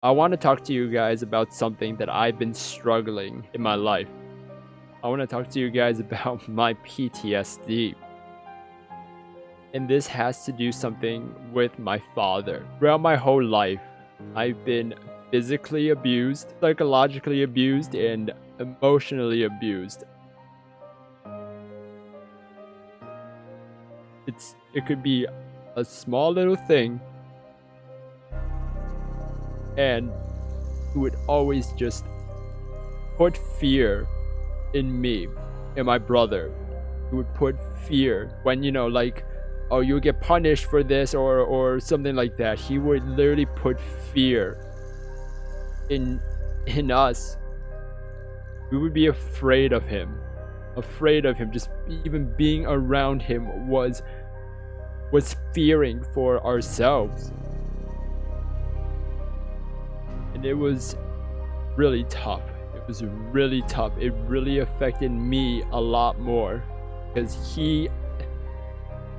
I want to talk to you guys about something that I've been struggling in my life. I want to talk to you guys about my PTSD. And this has to do something with my father. Throughout my whole life, I've been physically abused, psychologically abused, and emotionally abused. It could be a small little thing, and he would always just put fear in me and my brother. He would put fear when, like, oh, you'll get punished for this or something like that. He would literally put fear in us. We would be afraid of him. Just even being around him was fearing for ourselves. And it was really tough. It really affected me a lot more because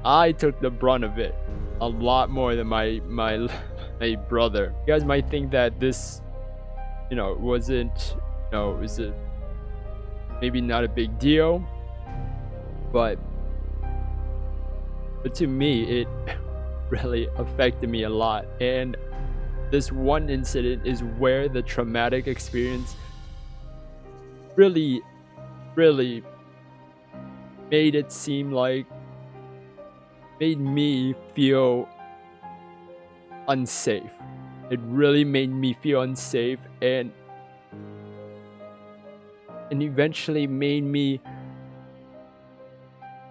I took the brunt of it a lot more than my brother. You guys might think that this, wasn't, is it maybe not a big deal, but to me, it really affected me a lot. And this one incident is where the traumatic experience really made me feel unsafe. It really made me feel unsafe and eventually made me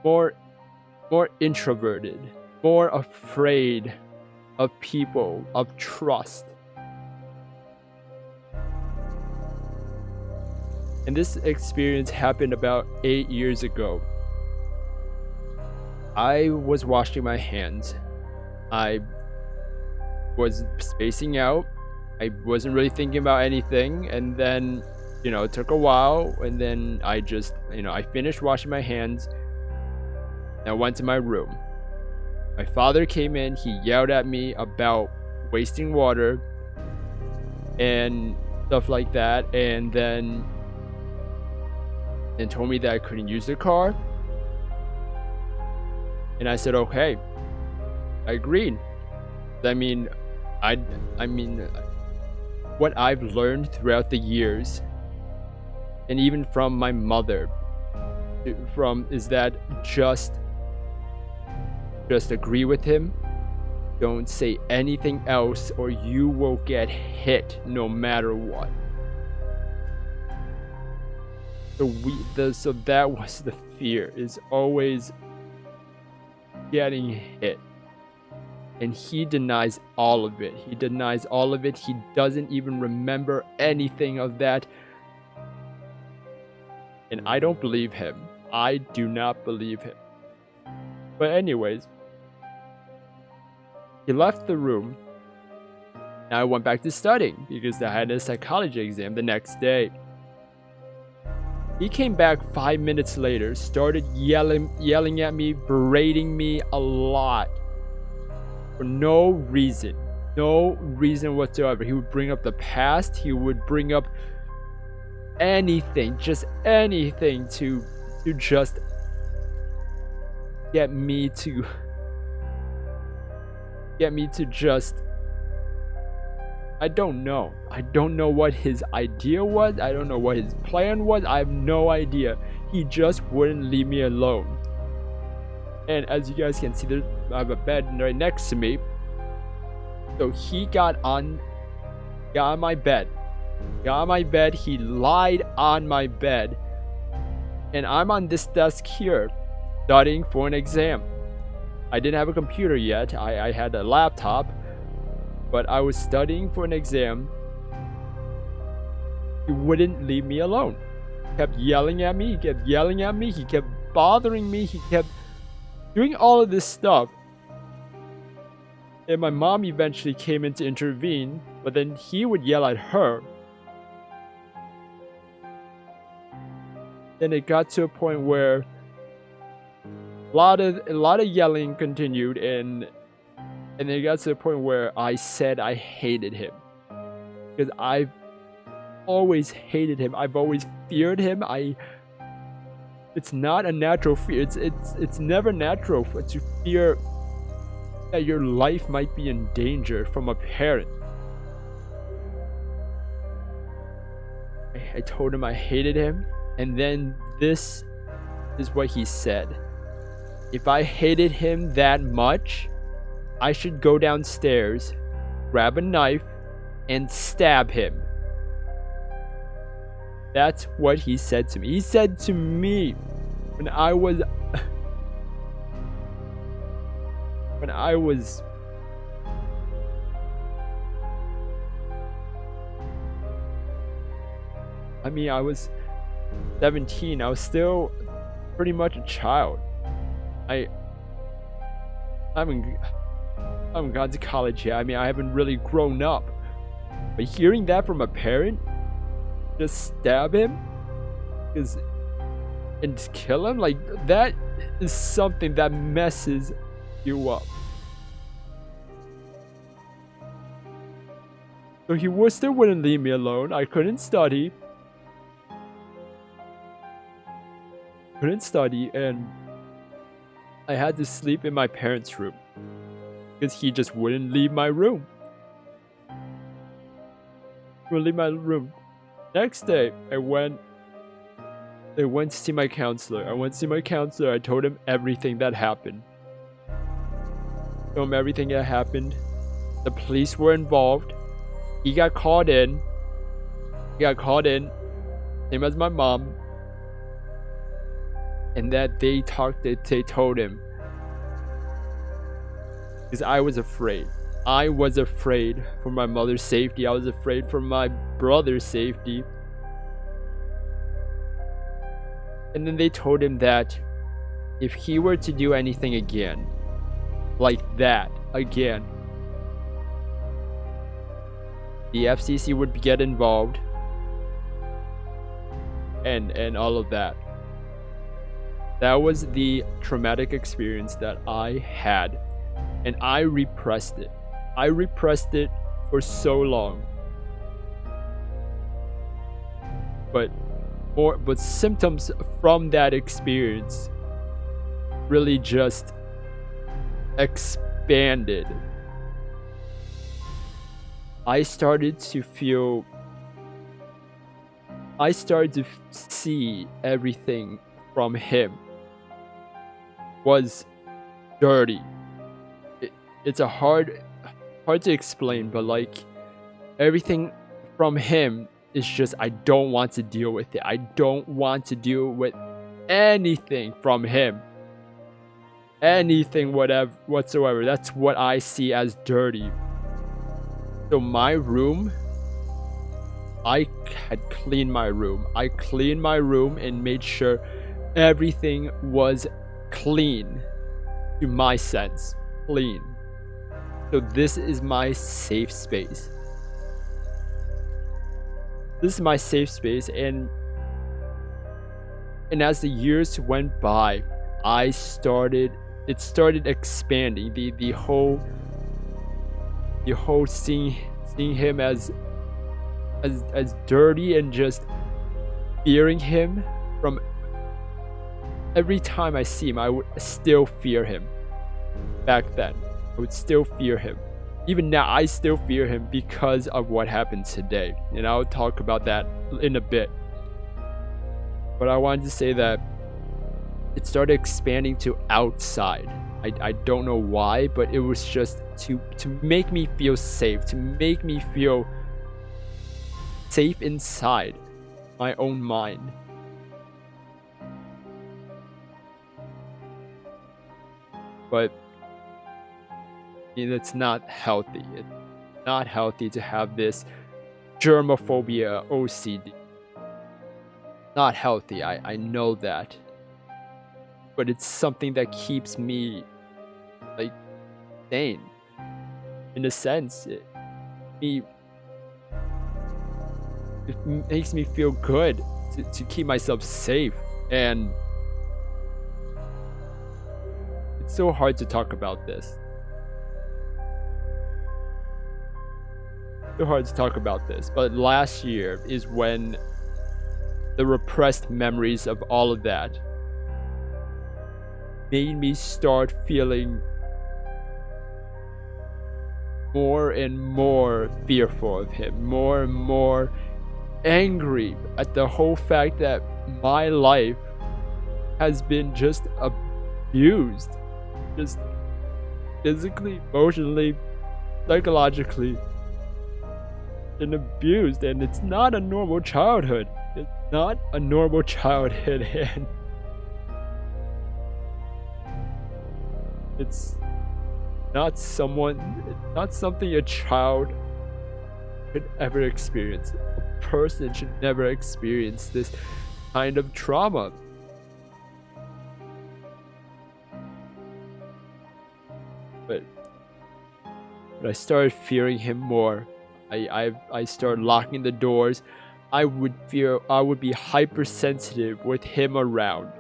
more introverted, more afraid of people, of trust. And this experience happened about 8 years ago. I was washing my hands. I was spacing out. I wasn't really thinking about anything. And then, it took a while. And then I just, I finished washing my hands. And I went to my room. My father came in. He yelled at me about wasting water and stuff like that. And then told me that I couldn't use the car. And I said, okay. I agreed. I mean, what I've learned throughout the years, and even from my mother, is that just agree with him. Don't say anything else, or you will get hit no matter what. So that was the fear, is always getting hit. And he denies all of it. He doesn't even remember anything of that. And I don't believe him. I do not believe him. But anyways, he left the room. And I went back to studying because I had a psychology exam the next day. He came back 5 minutes later, started yelling at me, berating me a lot. For no reason whatsoever. He would bring up the past. He would bring up anything, just anything to just get me to just, I don't know what his idea was. I don't know what his plan was. I have no idea. He just wouldn't leave me alone. And as you guys can see, I have a bed right next to me. So he got on my bed. He lied on my bed. And I'm on this desk here, studying for an exam. I didn't have a computer yet. I had a laptop. But I was studying for an exam. He wouldn't leave me alone. He kept yelling at me. He kept bothering me. He kept doing all of this stuff. And my mom eventually came in to intervene. But then he would yell at her. Then it got to a point where a lot of yelling continued, and it got to the point where I said I hated him. because I've always hated him. I've always feared him. It's not a natural fear. It's never natural to fear that your life might be in danger from a parent. I told him I hated him, and then this is what he said. If I hated him that much, I should go downstairs, grab a knife, and stab him. That's what he said to me. He said to me when I was I was 17. I was still pretty much a child. I haven't gone to college yet. I haven't really grown up. But hearing that from a parent, just stab him and just kill him, like, that is something that messes you up. So he still wouldn't leave me alone. I couldn't study, and I had to sleep in my parents' room because he just wouldn't leave my room. Next day, I went to see my counselor. I told him everything that happened. The police were involved. He got called in. Same as my mom. And that they told him. Because I was afraid. I was afraid for my mother's safety. I was afraid for my brother's safety. And then they told him that if he were to do anything again, like that again, the FCC would get involved, and all of that. That was the traumatic experience that I had, and I repressed it. I repressed it for so long. But symptoms from that experience really just expanded. I started to see everything from him was dirty. It's hard to explain, but like, everything from him is just, I don't want to deal with it. I don't want to deal with anything from him. Anything whatsoever. That's what I see as dirty. So my room, I had cleaned my room. I cleaned my room and made sure everything was clean, to my sense. Clean. So this is my safe space. And as the years went by, it started expanding. The whole seeing him as dirty, and just fearing him. From every time I see him, I would still fear him. Back then, I would still fear him. Even now, I still fear him because of what happened today. And I'll talk about that in a bit. But I wanted to say that it started expanding to outside. I don't know why, but it was just to make me feel safe, to make me feel safe inside my own mind. But it's not healthy. It's not healthy to have this germaphobia OCD. Not healthy, I know that. But it's something that keeps me, like, sane. In a sense, it makes me feel good to keep myself safe. And it's so hard to talk about this. so hard to talk about this, but last year is when the repressed memories of all of that made me start feeling more and more fearful of him, more and more angry at the whole fact that my life has been just abused, just physically, emotionally, psychologically, and abused. And it's not a normal childhood. It's not a normal childhood, and it's not something a child should ever experience. A person should never experience this kind of trauma. But I started fearing him more. I started locking the doors. I would be hypersensitive with him around.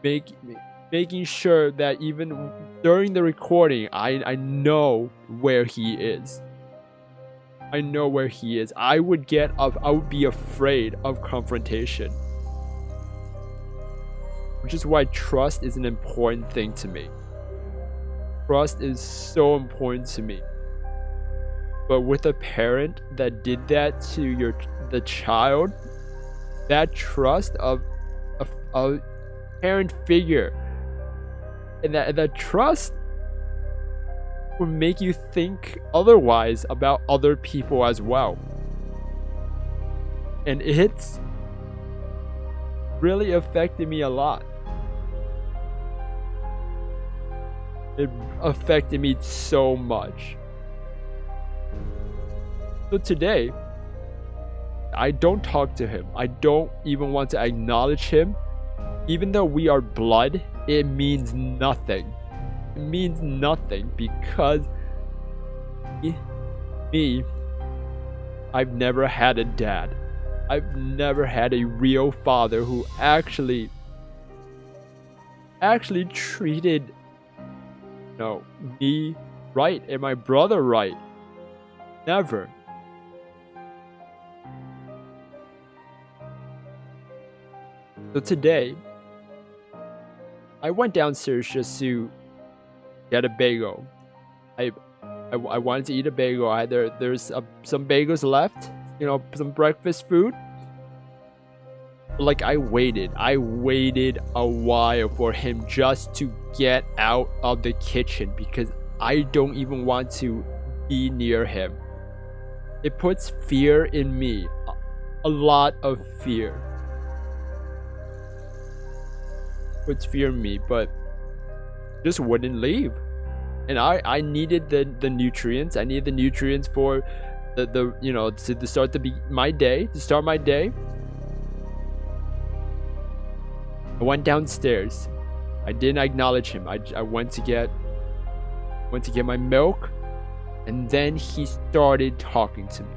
Making sure that even during the recording, I know where he is. I would be afraid of confrontation. Which is why trust is an important thing to me. Trust is so important to me. But with a parent that did that to the child, that trust of a parent figure, and that trust will make you think otherwise about other people as well. And it's really affected me a lot. It affected me so much. So today, I don't talk to him. I don't even want to acknowledge him. Even though we are blood, it means nothing. It means nothing because I've never had a dad. I've never had a real father who actually treated me right and my brother right. Never. So today, I went downstairs just to get a bagel. I wanted to eat a bagel. There's some bagels left, some breakfast food. Like I waited a while for him just to get out of the kitchen because I don't even want to be near him. It puts fear in me, a lot of fear. Puts fear in me, but just wouldn't leave. And I needed the nutrients. I needed the nutrients for to start my day. I went downstairs. I didn't acknowledge him. I went to get my milk, and then he started talking to me.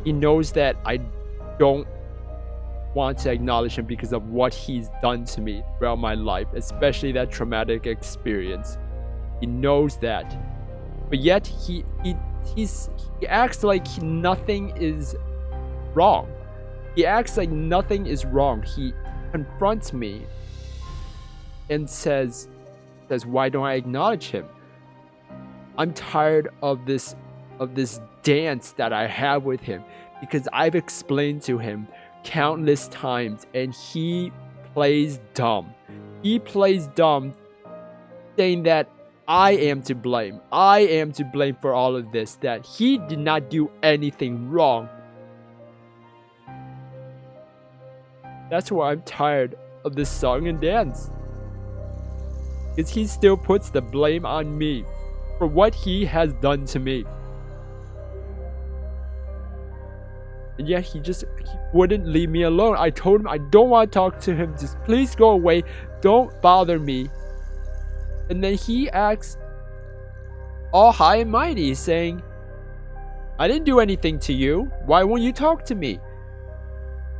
He knows that I don't want to acknowledge him because of what he's done to me throughout my life, especially that traumatic experience. He knows that, but yet he acts like nothing is wrong. He confronts me and says, "Why don't I acknowledge him? I'm tired of this dance that I have with him because I've explained to him countless times and he plays dumb. Saying that I am to blame for all of this, that he did not do anything wrong." That's why I'm tired of this song and dance. Because he still puts the blame on me for what he has done to me. And yet he wouldn't leave me alone. I told him I don't want to talk to him. Just please go away. Don't bother me. And then he acts all high and mighty, saying, "I didn't do anything to you. Why won't you talk to me?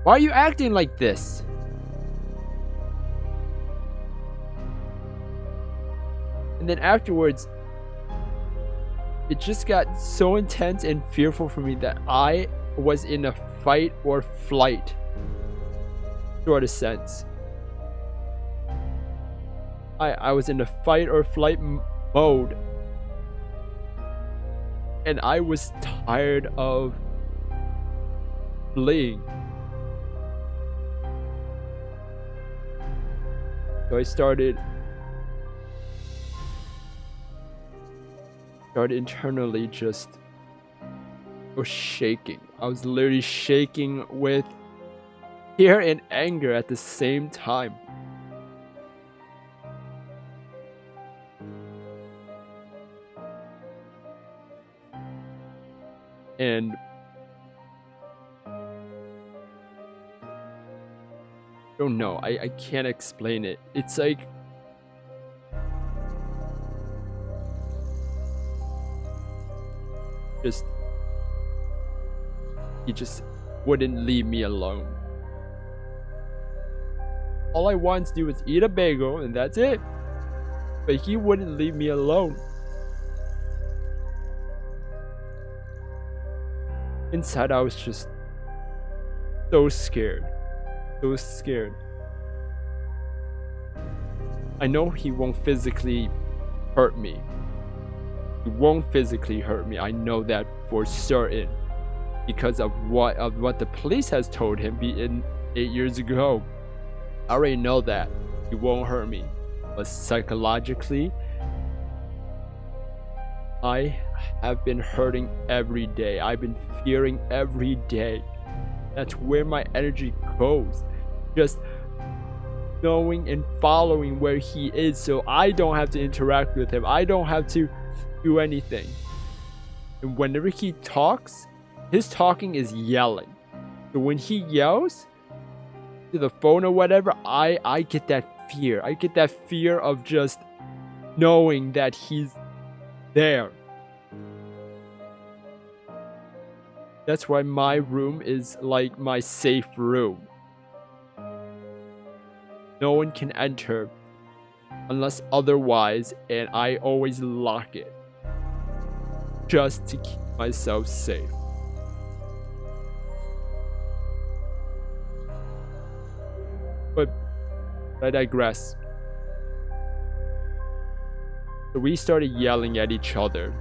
Why are you acting like this?" And then afterwards, it just got so intense and fearful for me that I was in a fight or flight sort of sense. I was in a fight or flight mode, and I was tired of fleeing. So I started internally just was shaking. I was literally shaking with fear and anger at the same time. And I don't know, I can't explain it. It's like he just wouldn't leave me alone. All I wanted to do was eat a bagel and that's it. But he wouldn't leave me alone. Inside I was just so scared. So scared. I know he won't physically hurt me. He won't physically hurt me. I know that for certain. Because of what the police has told him 8 years ago. I already know that. He won't hurt me. But psychologically, I have been hurting every day. I've been fearing every day. That's where my energy goes. Just knowing and following where he is so I don't have to interact with him. I don't have to do anything. And whenever he talks, his talking is yelling. So when he yells to the phone or whatever, I get that fear. I get that fear of just knowing that he's there. That's why my room is like my safe room. No one can enter unless otherwise, and I always lock it just to keep myself safe. But I digress. So we started yelling at each other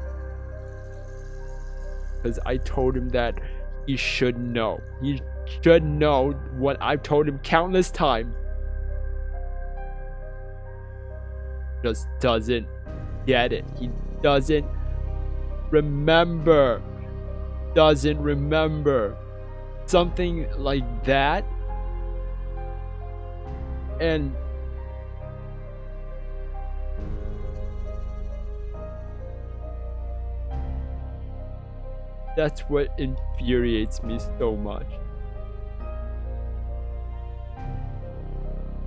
because I told him that he should know. He should know what I've told him countless times. Just doesn't get it. He doesn't remember. Doesn't remember. Something like that. And that's what infuriates me so much.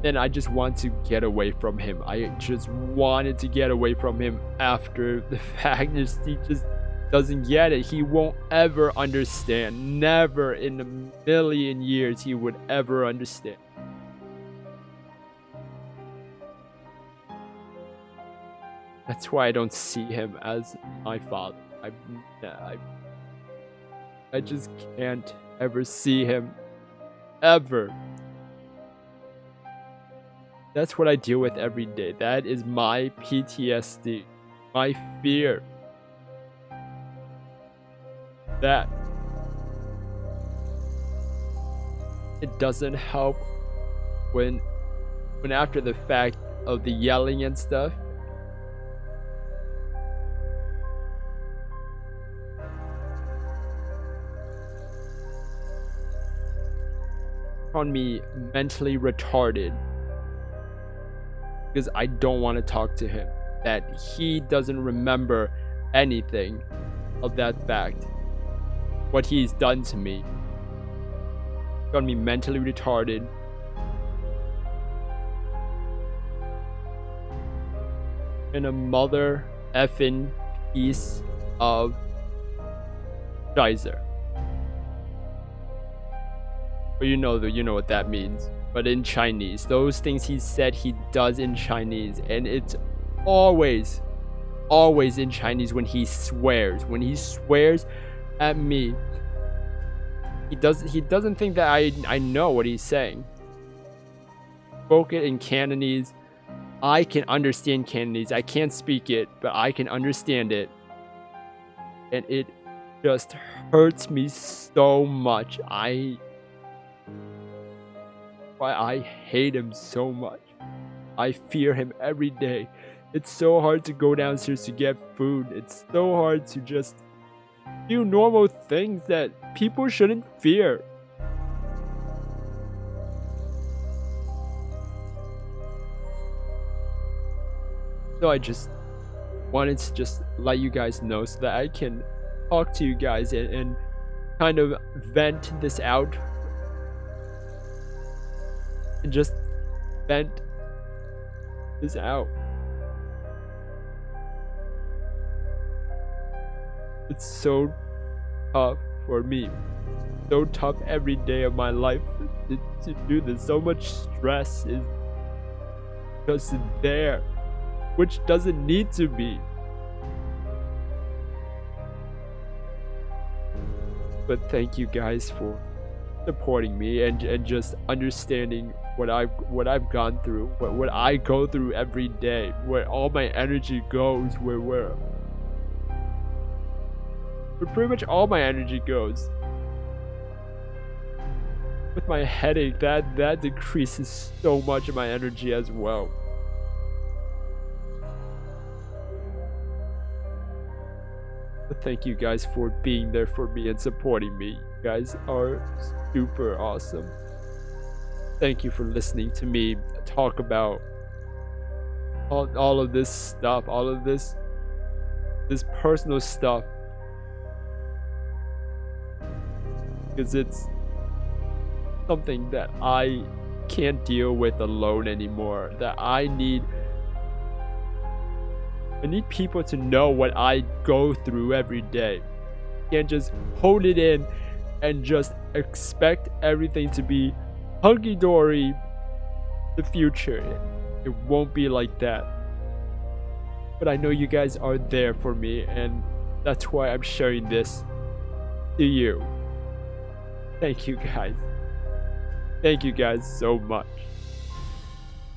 Then I just want to get away from him. I just wanted to get away from him after the fact. He just doesn't get it. He won't ever understand. Never in a million years he would ever understand. That's why I don't see him as my father. I just can't ever see him. Ever. That's what I deal with every day. That is my PTSD. My fear. That. It doesn't help when after the fact of the yelling and stuff, on me mentally retarded because I don't want to talk to him, that he doesn't remember anything of that fact, what he's done to me. Got me mentally retarded. And a mother effing piece of Scheiße. But you know what that means. But in Chinese, those things he said he does in Chinese, and it's always always in Chinese when he swears. When he swears at me, he doesn't think that I know what he's saying. Spoke it in Cantonese. I can understand Cantonese. I can't speak it, but I can understand it. And it just hurts me so much. I hate him so much. I fear him every day. It's so hard to go downstairs to get food. It's so hard to just do normal things that people shouldn't fear. So I just wanted to just let you guys know so that I can talk to you guys and kind of vent this out. And just vent this out. It's so tough for me. So tough every day of my life to do this. So much stress is just there, which doesn't need to be. But thank you guys for supporting me and just understanding what I've gone through, what I go through every day, where all my energy goes, where pretty much all my energy goes. With my headache, that decreases so much of my energy as well. But thank you guys for being there for me and supporting me. You guys are super awesome. Thank you for listening to me talk about all of this stuff, all of this personal stuff. Because it's something that I can't deal with alone anymore. That I need people to know what I go through every day. Can't just hold it in and just expect everything to be hunky-dory the future. It won't be like that. But I know you guys are there for me, and that's why I'm sharing this to you. Thank you guys. Thank you guys so much.